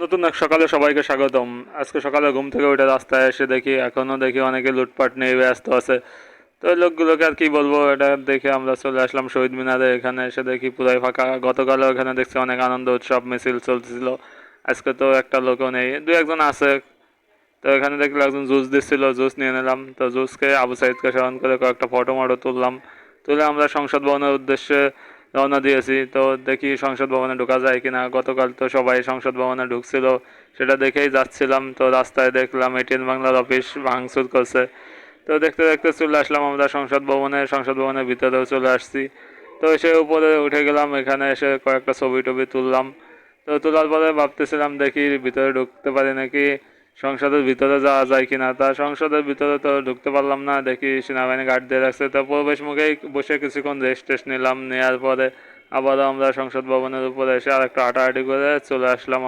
নতুন এক সকালে সবাইকে স্বাগতম। আজকে সকালে ঘুম থেকে উঠে রাস্তায় এসে দেখি এখনো দেখি অনেকে লুটপাট নিয়ে ব্যস্ত আছে। তো এই লোকগুলোকে আর কি বলবো, এটা দেখে আমরা চলে আসলাম শহীদ মিনারে। এখানে এসে দেখি পুরাই ফাঁকা। গতকালও এখানে দেখছি অনেক আনন্দ উৎসব মিছিল চলছিল। আজকে তো একটা লোকও নেই, দু একজন আছে। তো এখানে দেখলাম একজন জুস দিচ্ছিল, জুস নিয়ে নিলাম। তো জুস খেয়ে আবু সাইদকে স্মরণ করে কয়েকটা ফটো মটো তুললাম। তুলে আমরা সংসদ ভবনের উদ্দেশ্যে রওনা দিয়েছি। তো দেখি সংসদ ভবনে ঢোকা যায় কিনা। গতকাল তো সবাই সংসদ ভবনে ঢুকছিল, সেটা দেখেই যাচ্ছিলাম। তো রাস্তায় দেখলাম এটিএন বাংলার অফিস ভাঙচুর করছে। তো দেখতে দেখতে চলে আসলাম আমরা সংসদ ভবনে। সংসদ ভবনের ভিতরেও চলে আসছি। তো সে উপরে উঠে গেলাম, এখানে এসে কয়েকটা ছবি টবি তুললাম। তো তোলার পরে ভাবতেছিলাম দেখি ভিতরে ঢুকতে পারি নাকি, সংসদের ভিতরে যাওয়া যায় কিনা। তা সংসদের ভিতরে তো ঢুকতে পারলাম না, দেখি সেনাবাহিনী গার্ড দিয়ে রাখছে। তো প্রবেশ মুখেই বসে কিছুক্ষণ রেস্ট টেস্ট নিলাম। নেওয়ার পরে আবারও আমরা সংসদ ভবনের উপরে এসে আরেকটু হাঁটাহাঁটি করে চলে আসলাম।